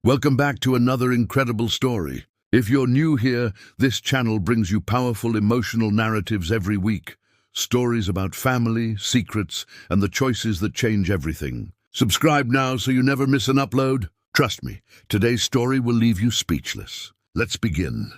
Welcome back to another incredible story. If you're new here, this channel brings you powerful emotional narratives every week. Stories about family, secrets, and the choices that change everything. Subscribe now so you never miss an upload. Trust me, today's story will leave you speechless. Let's begin.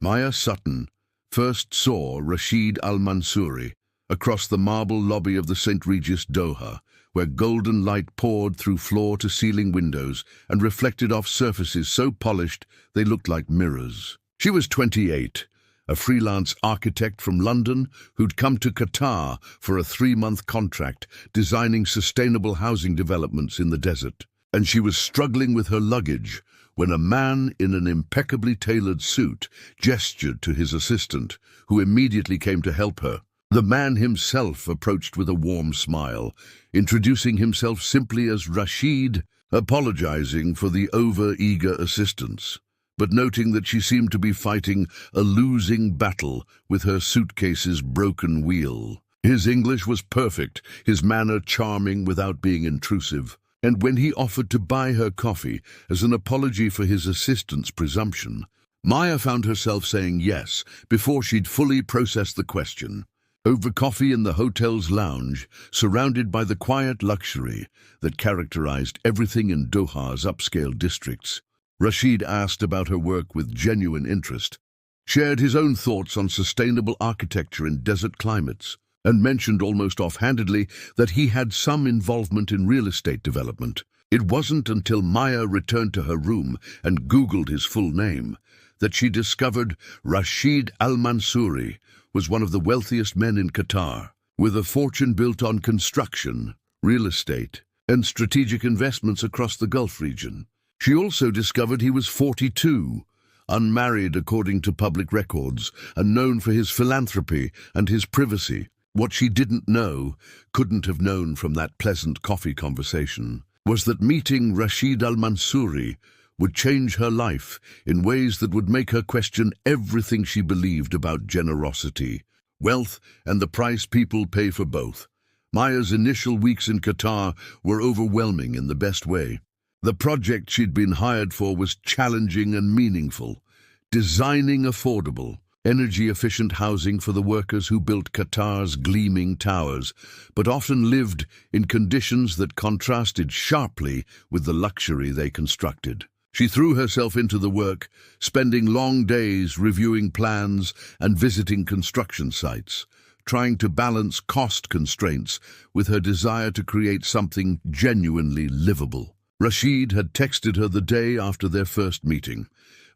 Maya Sutton first saw Rashid Al-Mansouri across the marble lobby of the St. Regis Doha, where golden light poured through floor-to-ceiling windows and reflected off surfaces so polished they looked like mirrors. She was 28, a freelance architect from London who'd come to Qatar for a 3-month contract designing sustainable housing developments in the desert. And she was struggling with her luggage when a man in an impeccably tailored suit gestured to his assistant, who immediately came to help her. The man himself approached with a warm smile, introducing himself simply as Rashid, apologizing for the over-eager assistance, but noting that she seemed to be fighting a losing battle with her suitcase's broken wheel. His English was perfect, his manner charming without being intrusive. And when he offered to buy her coffee as an apology for his assistant's presumption, Maya found herself saying yes before she'd fully processed the question. Over coffee in the hotel's lounge, surrounded by the quiet luxury that characterized everything in Doha's upscale districts, Rashid asked about her work with genuine interest, shared his own thoughts on sustainable architecture in desert climates, and mentioned almost offhandedly that he had some involvement in real estate development. It wasn't until Maya returned to her room and Googled his full name that she discovered Rashid Al-Mansouri was one of the wealthiest men in Qatar, with a fortune built on construction, real estate, and strategic investments across the Gulf region. She also discovered he was 42, unmarried according to public records, and known for his philanthropy and his privacy. What she didn't know, couldn't have known from that pleasant coffee conversation, was that meeting Rashid Al-Mansouri would change her life in ways that would make her question everything she believed about generosity, wealth, and the price people pay for both. Maya's initial weeks in Qatar were overwhelming in the best way. The project she'd been hired for was challenging and meaningful, designing affordable, energy-efficient housing for the workers who built Qatar's gleaming towers, but often lived in conditions that contrasted sharply with the luxury they constructed. She threw herself into the work, spending long days reviewing plans and visiting construction sites, trying to balance cost constraints with her desire to create something genuinely livable. Rashid had texted her the day after their first meeting,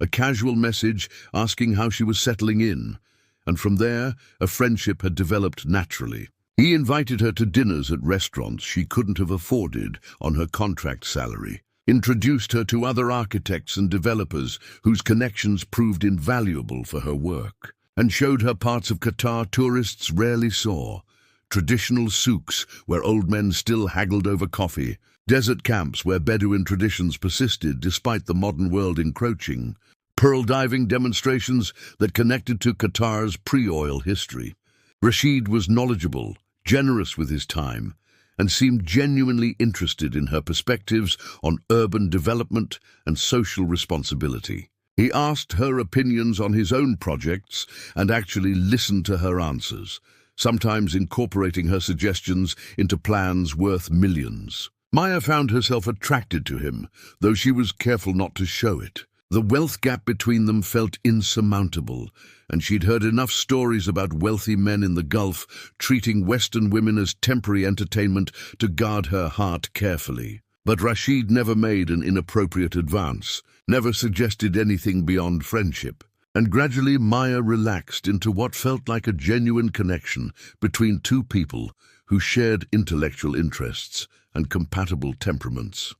a casual message asking how she was settling in, and from there, a friendship had developed naturally. He invited her to dinners at restaurants she couldn't have afforded on her contract salary, introduced her to other architects and developers whose connections proved invaluable for her work, and showed her parts of Qatar tourists rarely saw: traditional souks where old men still haggled over coffee, desert camps where Bedouin traditions persisted despite the modern world encroaching, pearl diving demonstrations that connected to Qatar's pre-oil history. Rashid was knowledgeable, generous with his time, and seemed genuinely interested in her perspectives on urban development and social responsibility. He asked her opinions on his own projects and actually listened to her answers, sometimes incorporating her suggestions into plans worth millions. Maya found herself attracted to him, though she was careful not to show it. The wealth gap between them felt insurmountable, and she'd heard enough stories about wealthy men in the Gulf treating Western women as temporary entertainment to guard her heart carefully. But Rashid never made an inappropriate advance, never suggested anything beyond friendship, and gradually Maya relaxed into what felt like a genuine connection between two people who shared intellectual interests and compatible temperaments.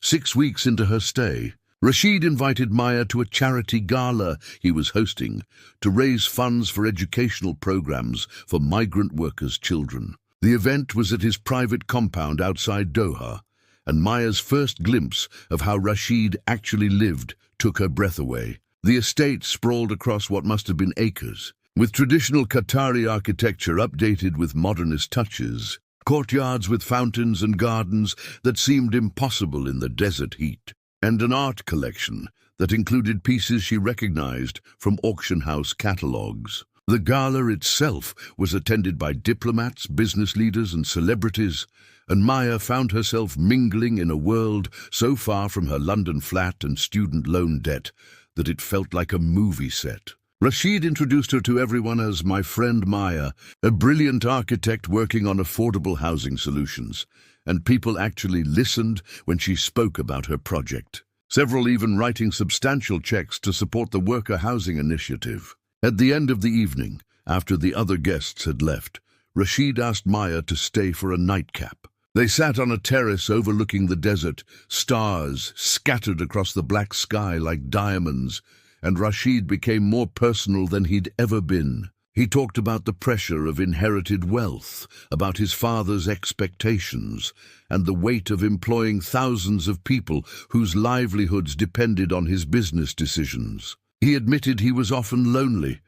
6 weeks into her stay, Rashid invited Maya to a charity gala he was hosting to raise funds for educational programs for migrant workers' children. The event was at his private compound outside Doha, and Maya's first glimpse of how Rashid actually lived took her breath away. The estate sprawled across what must have been acres, with traditional Qatari architecture updated with modernist touches, courtyards with fountains and gardens that seemed impossible in the desert heat, and an art collection that included pieces she recognized from auction house catalogs. The gala itself was attended by diplomats, business leaders, and celebrities, and Maya found herself mingling in a world so far from her London flat and student loan debt that it felt like a movie set. Rashid introduced her to everyone as my friend Maya, a brilliant architect working on affordable housing solutions, and people actually listened when she spoke about her project. Several even writing substantial checks to support the worker housing initiative. At the end of the evening, after the other guests had left, Rashid asked Maya to stay for a nightcap. They sat on a terrace overlooking the desert, stars scattered across the black sky like diamonds, and Rashid became more personal than he'd ever been. He talked about the pressure of inherited wealth, about his father's expectations, and the weight of employing thousands of people whose livelihoods depended on his business decisions. He admitted he was often lonely,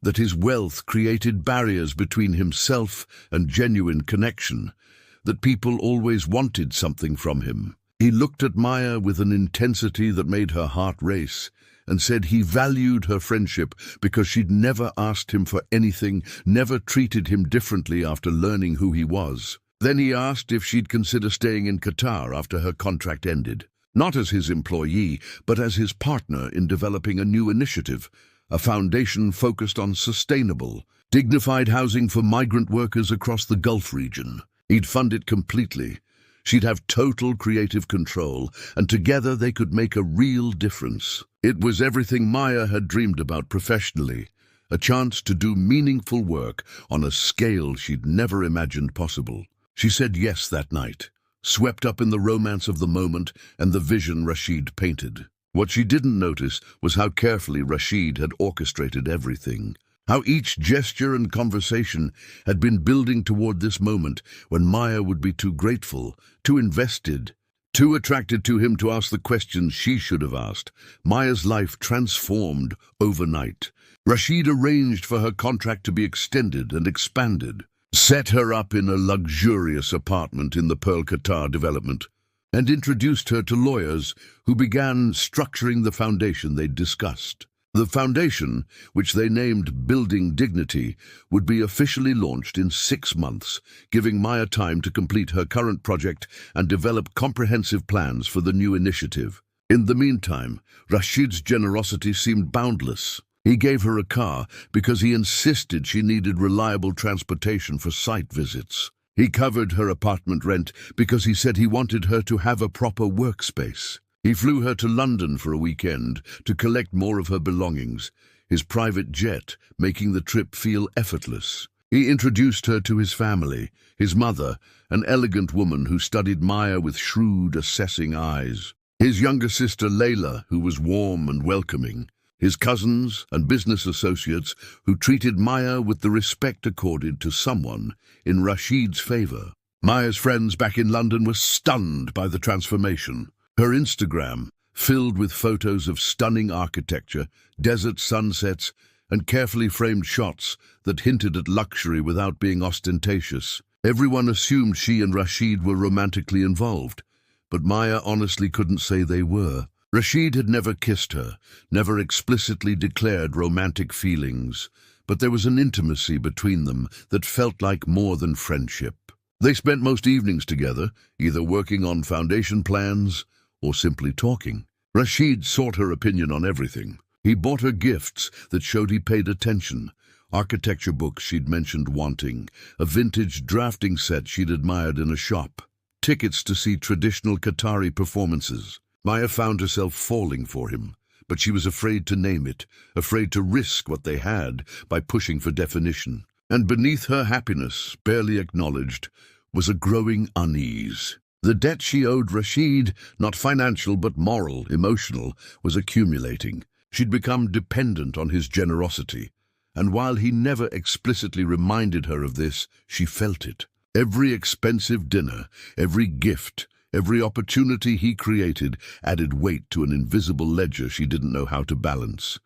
that his wealth created barriers between himself and genuine connection, that people always wanted something from him. He looked at Maya with an intensity that made her heart race, and said he valued her friendship because she'd never asked him for anything, never treated him differently after learning who he was. Then he asked if she'd consider staying in Qatar after her contract ended, not as his employee, but as his partner in developing a new initiative, a foundation focused on sustainable, dignified housing for migrant workers across the Gulf region. He'd fund it completely. She'd have total creative control, and together they could make a real difference. It was everything Maya had dreamed about professionally, a chance to do meaningful work on a scale she'd never imagined possible. She said yes that night, swept up in the romance of the moment and the vision Rashid painted. What she didn't notice was how carefully Rashid had orchestrated everything, how each gesture and conversation had been building toward this moment when Maya would be too grateful, too invested, too attracted to him to ask the questions she should have asked. Maya's life transformed overnight. Rashid arranged for her contract to be extended and expanded, set her up in a luxurious apartment in the Pearl Qatar development, and introduced her to lawyers who began structuring the foundation they'd discussed. The foundation, which they named Building Dignity, would be officially launched in 6 months, giving Maya time to complete her current project and develop comprehensive plans for the new initiative. In the meantime, Rashid's generosity seemed boundless. He gave her a car because he insisted she needed reliable transportation for site visits. He covered her apartment rent because he said he wanted her to have a proper workspace. He flew her to London for a weekend to collect more of her belongings, his private jet making the trip feel effortless. He introduced her to his family, his mother, an elegant woman who studied Maya with shrewd, assessing eyes, his younger sister Layla, who was warm and welcoming, his cousins and business associates who treated Maya with the respect accorded to someone in Rashid's favor. Maya's friends back in London were stunned by the transformation. Her Instagram, filled with photos of stunning architecture, desert sunsets, and carefully framed shots that hinted at luxury without being ostentatious. Everyone assumed she and Rashid were romantically involved, but Maya honestly couldn't say they were. Rashid had never kissed her, never explicitly declared romantic feelings, but there was an intimacy between them that felt like more than friendship. They spent most evenings together, either working on foundation plans or simply talking. Rashid sought her opinion on everything. He bought her gifts that showed he paid attention, architecture books she'd mentioned wanting, a vintage drafting set she'd admired in a shop, tickets to see traditional Qatari performances. Maya found herself falling for him, but she was afraid to name it, afraid to risk what they had by pushing for definition. And beneath her happiness, barely acknowledged, was a growing unease. The debt she owed Rashid, not financial but moral, emotional, was accumulating. She'd become dependent on his generosity, and while he never explicitly reminded her of this, she felt it. Every expensive dinner, every gift, every opportunity he created added weight to an invisible ledger she didn't know how to balance.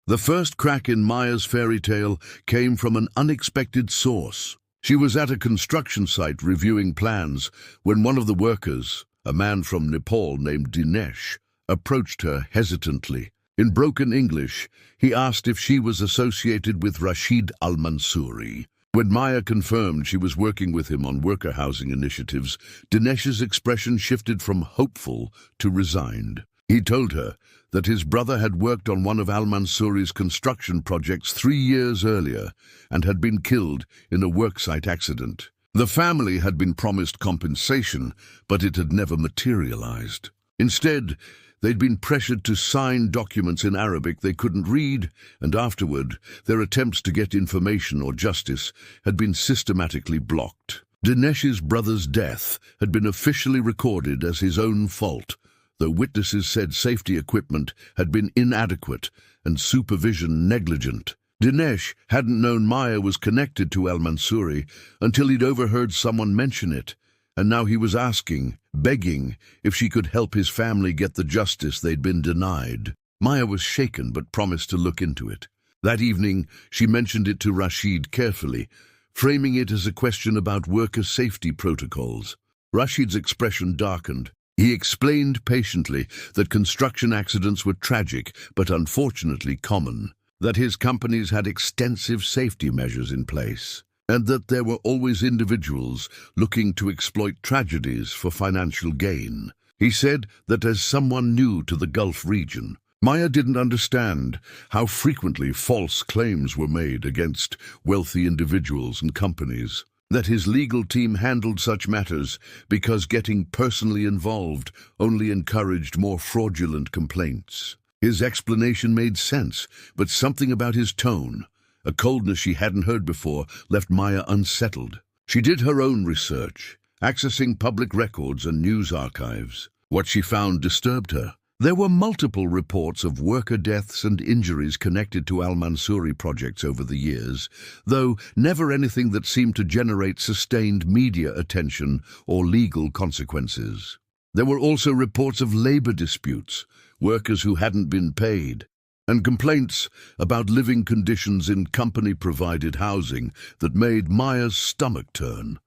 The first crack in Maya's fairy tale came from an unexpected source. She was at a construction site reviewing plans when one of the workers, a man from Nepal named Dinesh, approached her hesitantly. In broken English, he asked if she was associated with Rashid al-Mansouri. When Maya confirmed she was working with him on worker housing initiatives, Dinesh's expression shifted from hopeful to resigned. He told her that his brother had worked on one of al-Mansouri's construction projects 3 years earlier and had been killed in a worksite accident. The family had been promised compensation, but it had never materialized. Instead, they'd been pressured to sign documents in Arabic they couldn't read, and afterward, their attempts to get information or justice had been systematically blocked. Dinesh's brother's death had been officially recorded as his own fault, though witnesses said safety equipment had been inadequate and supervision negligent. Dinesh hadn't known Maya was connected to al-Mansouri until he'd overheard someone mention it, and now he was asking, begging, if she could help his family get the justice they'd been denied. Maya was shaken but promised to look into it. That evening, she mentioned it to Rashid carefully, framing it as a question about worker safety protocols. Rashid's expression darkened. He explained patiently that construction accidents were tragic but unfortunately common, that his companies had extensive safety measures in place, and that there were always individuals looking to exploit tragedies for financial gain. He said that as someone new to the Gulf region, Maya didn't understand how frequently false claims were made against wealthy individuals and companies, that his legal team handled such matters because getting personally involved only encouraged more fraudulent complaints. His explanation made sense, but something about his tone, a coldness she hadn't heard before, left Maya unsettled. She did her own research, accessing public records and news archives. What she found disturbed her. There were multiple reports of worker deaths and injuries connected to al-Mansouri projects over the years, though never anything that seemed to generate sustained media attention or legal consequences. There were also reports of labor disputes, workers who hadn't been paid, and complaints about living conditions in company-provided housing that made Maya's stomach turn.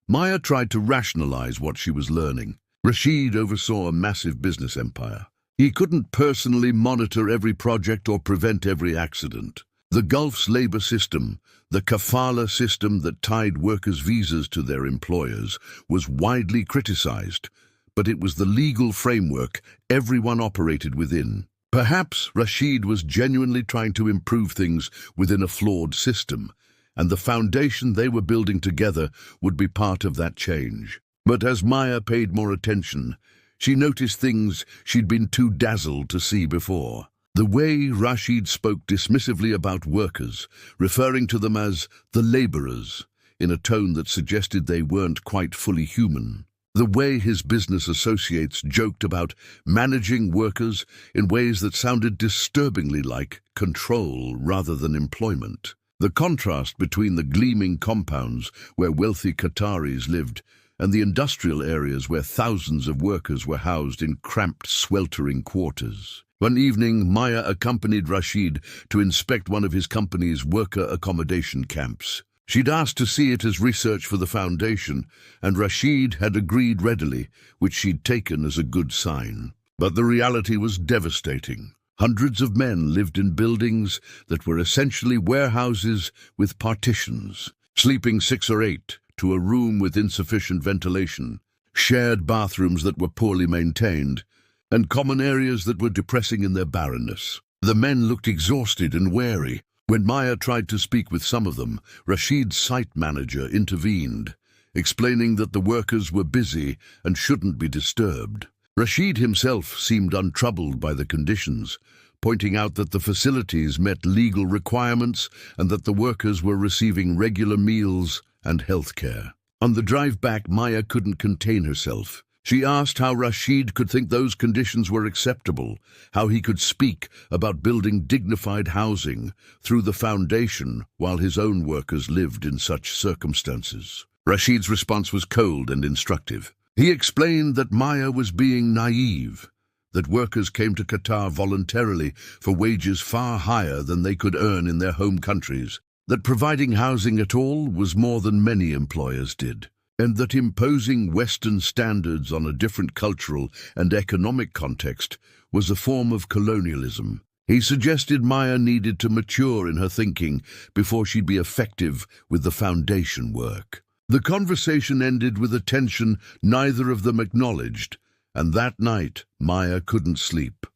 Maya tried to rationalize what she was learning. Rashid oversaw a massive business empire. He couldn't personally monitor every project or prevent every accident. The Gulf's labor system, the kafala system that tied workers' visas to their employers, was widely criticized, but it was the legal framework everyone operated within. Perhaps Rashid was genuinely trying to improve things within a flawed system, and the foundation they were building together would be part of that change. But as Maya paid more attention, she noticed things she'd been too dazzled to see before. The way Rashid spoke dismissively about workers, referring to them as the laborers, in a tone that suggested they weren't quite fully human. The way his business associates joked about managing workers in ways that sounded disturbingly like control rather than employment. The contrast between the gleaming compounds where wealthy Qataris lived and the industrial areas where thousands of workers were housed in cramped, sweltering quarters. One evening, Maya accompanied Rashid to inspect one of his company's worker accommodation camps. She'd asked to see it as research for the foundation, and Rashid had agreed readily, which she'd taken as a good sign. But the reality was devastating. Hundreds of men lived in buildings that were essentially warehouses with partitions, sleeping 6 or 8 to a room with insufficient ventilation, shared bathrooms that were poorly maintained, and common areas that were depressing in their barrenness. The men looked exhausted and weary. When Maya tried to speak with some of them, Rashid's site manager intervened, explaining that the workers were busy and shouldn't be disturbed. Rashid himself seemed untroubled by the conditions, pointing out that the facilities met legal requirements and that the workers were receiving regular meals and health care. On the drive back, Maya couldn't contain herself. She asked how Rashid could think those conditions were acceptable, how he could speak about building dignified housing through the foundation while his own workers lived in such circumstances. Rashid's response was cold and instructive. He explained that Maya was being naive, that workers came to Qatar voluntarily for wages far higher than they could earn in their home countries, that providing housing at all was more than many employers did, and that imposing Western standards on a different cultural and economic context was a form of colonialism. He suggested Maya needed to mature in her thinking before she'd be effective with the foundation work. The conversation ended with a tension neither of them acknowledged, And that night, Maya couldn't sleep.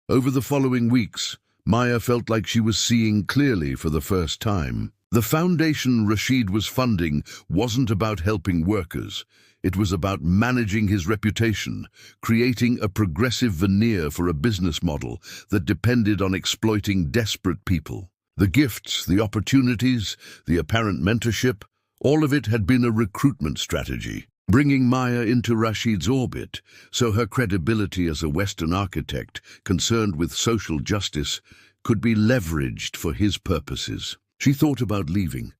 Over the following weeks, Maya felt like she was seeing clearly for the first time. The foundation Rashid was funding wasn't about helping workers. It was about managing his reputation, creating a progressive veneer for a business model that depended on exploiting desperate people. The gifts, the opportunities, the apparent mentorship, all of it had been a recruitment strategy, bringing Maya into Rashid's orbit, so her credibility as a Western architect concerned with social justice could be leveraged for his purposes. She thought about leaving,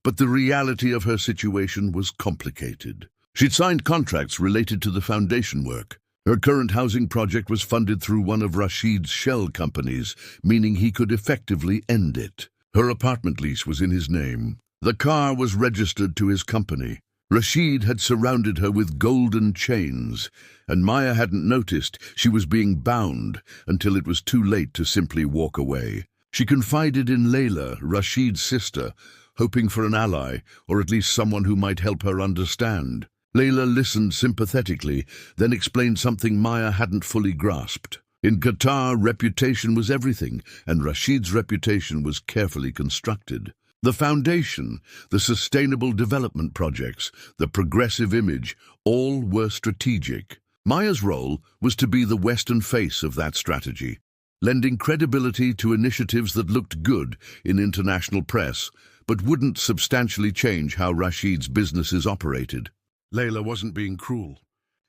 but the reality of her situation was complicated. She'd signed contracts related to the foundation work. Her current housing project was funded through one of Rashid's shell companies, meaning he could effectively end it. Her apartment lease was in his name. The car was registered to his company. Rashid had surrounded her with golden chains, and Maya hadn't noticed she was being bound until it was too late to simply walk away. She confided in Layla, Rashid's sister, hoping for an ally, or at least someone who might help her understand. Layla listened sympathetically, then explained something Maya hadn't fully grasped. In Qatar, reputation was everything, and Rashid's reputation was carefully constructed. The foundation, the sustainable development projects, the progressive image, all were strategic. Maya's role was to be the Western face of that strategy, lending credibility to initiatives that looked good in international press, but wouldn't substantially change how Rashid's businesses operated. Layla wasn't being cruel.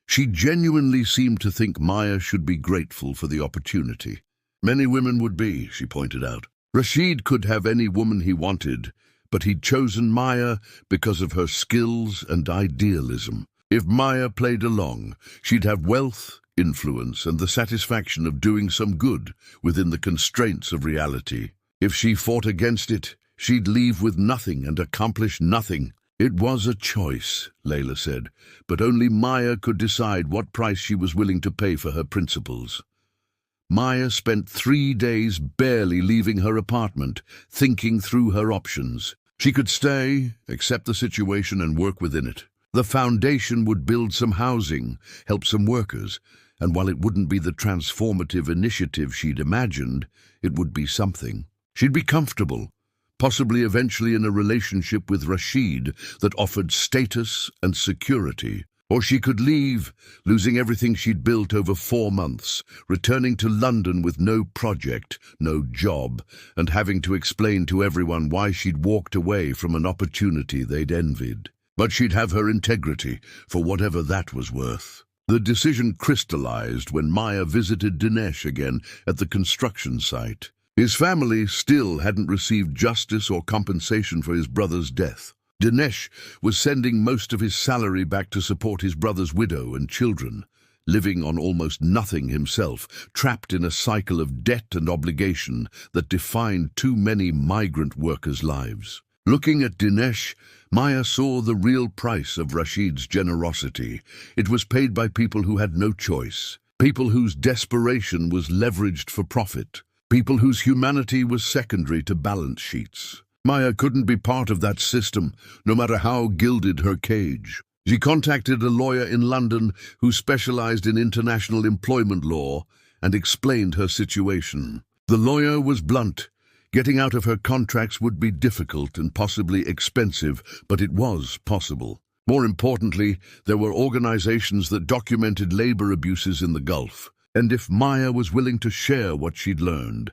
She genuinely seemed to think Maya should be grateful for the opportunity. Many women would be, she pointed out. Rashid could have any woman he wanted, but he'd chosen Maya because of her skills and idealism. If Maya played along, she'd have wealth, influence, and the satisfaction of doing some good within the constraints of reality. If she fought against it, she'd leave with nothing and accomplish nothing. It was a choice, Layla said, but only Maya could decide what price she was willing to pay for her principles. Maya spent 3 days barely leaving her apartment, thinking through her options. She could stay, accept the situation, and work within it. The foundation would build some housing, help some workers, and while it wouldn't be the transformative initiative she'd imagined, it would be something. She'd be comfortable, possibly eventually in a relationship with Rashid that offered status and security. Or she could leave, losing everything she'd built over 4 months, returning to London with no project, no job, and having to explain to everyone why she'd walked away from an opportunity they'd envied. But she'd have her integrity, for whatever that was worth. The decision crystallized when Maya visited Dinesh again at the construction site. His family still hadn't received justice or compensation for his brother's death. Dinesh was sending most of his salary back to support his brother's widow and children, living on almost nothing himself, trapped in a cycle of debt and obligation that defined too many migrant workers' lives. Looking at Dinesh, Maya saw the real price of Rashid's generosity. It was paid by people who had no choice, people whose desperation was leveraged for profit, people whose humanity was secondary to balance sheets. Maya couldn't be part of that system, no matter how gilded her cage. She contacted a lawyer in London who specialized in international employment law and explained her situation. The lawyer was blunt. Getting out of her contracts would be difficult and possibly expensive, but it was possible. More importantly, there were organizations that documented labor abuses in the Gulf, and if Maya was willing to share what she'd learned,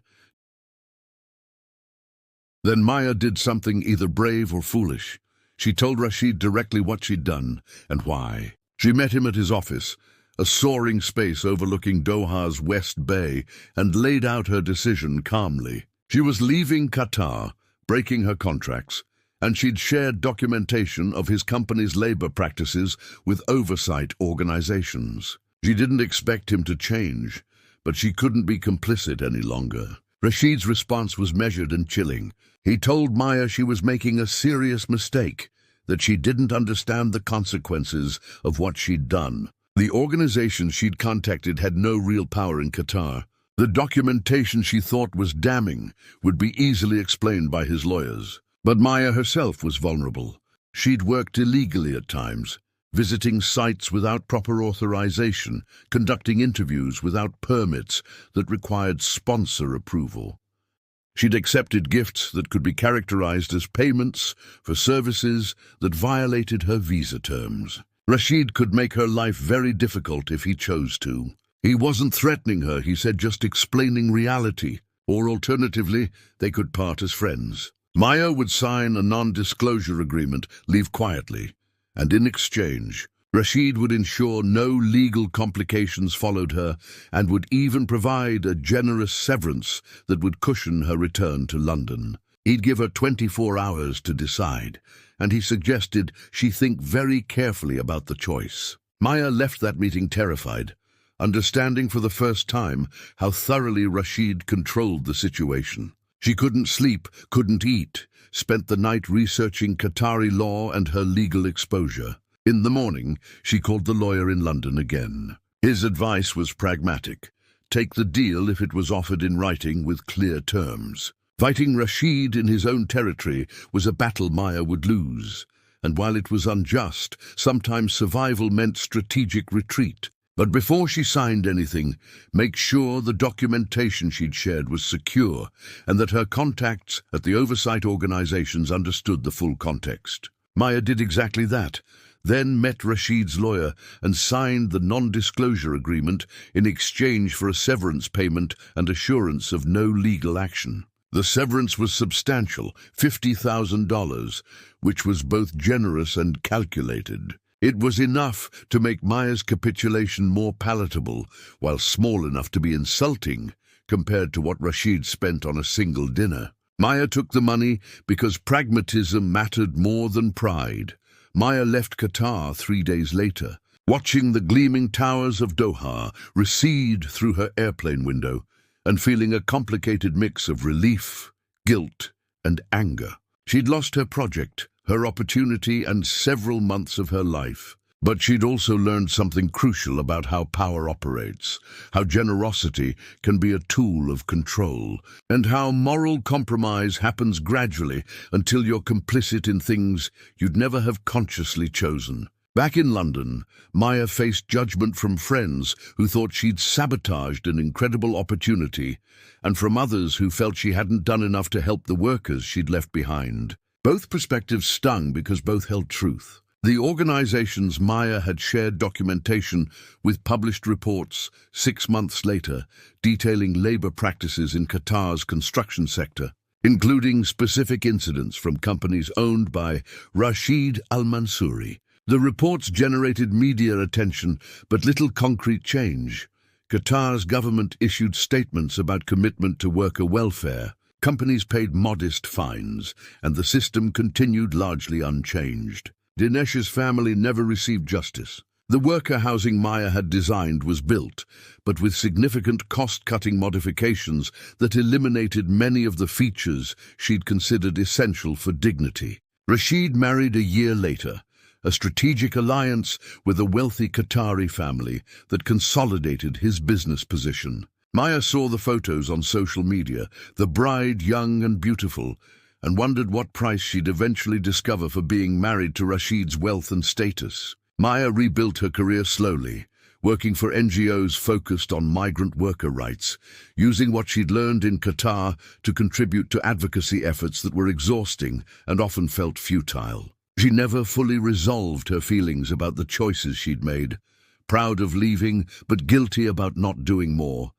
then Maya did something either brave or foolish. She told Rashid directly what she'd done and why. She met him at his office, a soaring space overlooking Doha's West Bay, and laid out her decision calmly. She was leaving Qatar, breaking her contracts, and she'd shared documentation of his company's labor practices with oversight organizations. She didn't expect him to change, but she couldn't be complicit any longer. Rashid's response was measured and chilling. He told Maya she was making a serious mistake, that she didn't understand the consequences of what she'd done. The organization she'd contacted had no real power in Qatar. The documentation she thought was damning would be easily explained by his lawyers. But Maya herself was vulnerable. She'd worked illegally at times, visiting sites without proper authorization, conducting interviews without permits that required sponsor approval. She'd accepted gifts that could be characterized as payments for services that violated her visa terms. Rashid could make her life very difficult if he chose to. He wasn't threatening her, he said, just explaining reality. Or alternatively, they could part as friends. Maya would sign a non-disclosure agreement, leave quietly, and in exchange, Rashid would ensure no legal complications followed her and would even provide a generous severance that would cushion her return to London. He'd give her 24 hours to decide, and he suggested she think very carefully about the choice. Maya left that meeting terrified, understanding for the first time how thoroughly Rashid controlled the situation. She couldn't sleep, couldn't eat, spent the night researching Qatari law and her legal exposure. In the morning, she called the lawyer in London again. His advice was pragmatic. Take the deal if it was offered in writing with clear terms. Fighting Rashid in his own territory was a battle Maya would lose, and while it was unjust, sometimes survival meant strategic retreat. But before she signed anything, make sure the documentation she'd shared was secure and that her contacts at the oversight organizations understood the full context. Maya did exactly that, then met Rashid's lawyer and signed the non-disclosure agreement in exchange for a severance payment and assurance of no legal action. The severance was substantial, $50,000, which was both generous and calculated. It was enough to make Maya's capitulation more palatable, while small enough to be insulting compared to what Rashid spent on a single dinner. Maya took the money because pragmatism mattered more than pride. Maya left Qatar 3 days later, watching the gleaming towers of Doha recede through her airplane window and feeling a complicated mix of relief, guilt, and anger. She'd lost her project, her opportunity, and several months of her life. But she'd also learned something crucial about how power operates, how generosity can be a tool of control, and how moral compromise happens gradually until you're complicit in things you'd never have consciously chosen. Back in London, Maya faced judgment from friends who thought she'd sabotaged an incredible opportunity, and from others who felt she hadn't done enough to help the workers she'd left behind. Both perspectives stung because both held truth. The organizations Maya had shared documentation with published reports 6 months later detailing labor practices in Qatar's construction sector, including specific incidents from companies owned by Rashid al-Mansouri. The reports generated media attention but little concrete change. Qatar's government issued statements about commitment to worker welfare. Companies paid modest fines, and the system continued largely unchanged. Dinesh's family never received justice. The worker housing Maya had designed was built, but with significant cost-cutting modifications that eliminated many of the features she'd considered essential for dignity. Rashid married a year later, a strategic alliance with a wealthy Qatari family that consolidated his business position. Maya saw the photos on social media, the bride young and beautiful, and wondered what price she'd eventually discover for being married to Rashid's wealth and status. Maya rebuilt her career slowly, working for NGOs focused on migrant worker rights, using what she'd learned in Qatar to contribute to advocacy efforts that were exhausting and often felt futile. She never fully resolved her feelings about the choices she'd made, proud of leaving but guilty about not doing more,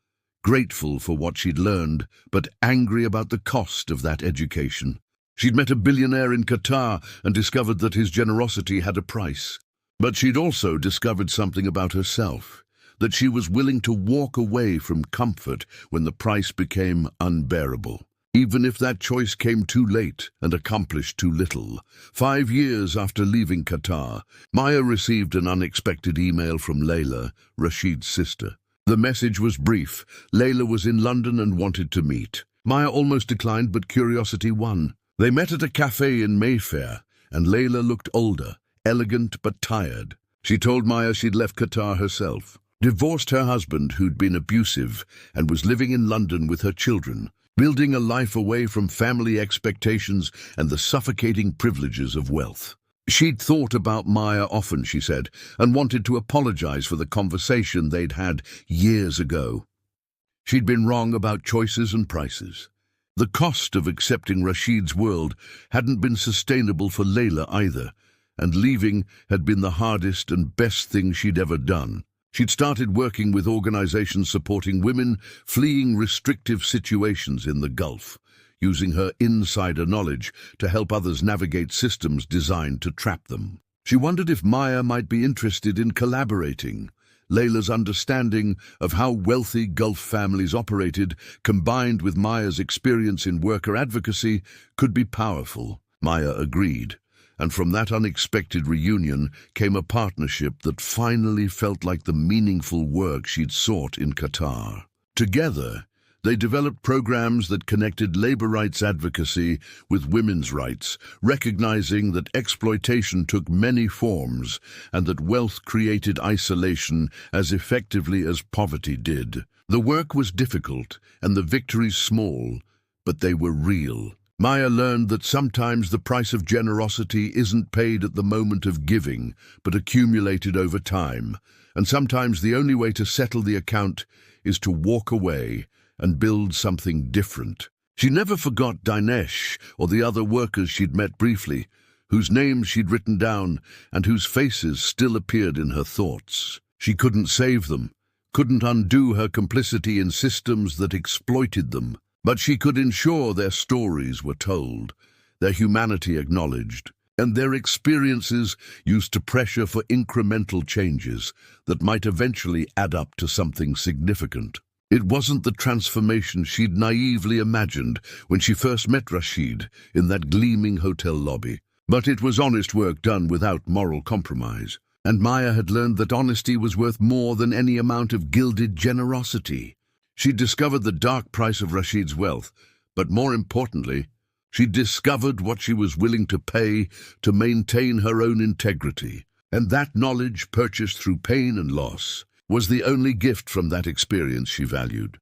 grateful for what she'd learned but angry about the cost of that education. She'd met a billionaire in Qatar and discovered that his generosity had a price. But she'd also discovered something about herself, that she was willing to walk away from comfort when the price became unbearable, even if that choice came too late and accomplished too little. 5 years after leaving Qatar, Maya received an unexpected email from Layla, Rashid's sister. The message was brief. Layla was in London and wanted to meet. Maya almost declined, but curiosity won. They met at a cafe in Mayfair, and Layla looked older, elegant but tired. She told Maya she'd left Qatar herself, divorced her husband who'd been abusive, and was living in London with her children, building a life away from family expectations and the suffocating privileges of wealth. She'd thought about Maya often, she said, and wanted to apologize for the conversation they'd had years ago. She'd been wrong about choices and prices. The cost of accepting Rashid's world hadn't been sustainable for Layla either, and leaving had been the hardest and best thing she'd ever done. She'd started working with organizations supporting women fleeing restrictive situations in the Gulf, using her insider knowledge to help others navigate systems designed to trap them. She wondered if Maya might be interested in collaborating. Layla's understanding of how wealthy Gulf families operated, combined with Maya's experience in worker advocacy, could be powerful. Maya agreed, and from that unexpected reunion came a partnership that finally felt like the meaningful work she'd sought in Qatar. Together, they developed programs that connected labor rights advocacy with women's rights, recognizing that exploitation took many forms and that wealth created isolation as effectively as poverty did. The work was difficult and the victories small, but they were real. Maya learned that sometimes the price of generosity isn't paid at the moment of giving, but accumulated over time, and sometimes the only way to settle the account is to walk away and build something different. She never forgot Dinesh or the other workers she'd met briefly, whose names she'd written down and whose faces still appeared in her thoughts. She couldn't save them, couldn't undo her complicity in systems that exploited them, but she could ensure their stories were told, their humanity acknowledged, and their experiences used to pressure for incremental changes that might eventually add up to something significant. It wasn't the transformation she'd naively imagined when she first met Rashid in that gleaming hotel lobby, but it was honest work done without moral compromise. And Maya had learned that honesty was worth more than any amount of gilded generosity. She'd discovered the dark price of Rashid's wealth, but more importantly, she'd discovered what she was willing to pay to maintain her own integrity. And that knowledge, purchased through pain and loss, was the only gift from that experience she valued.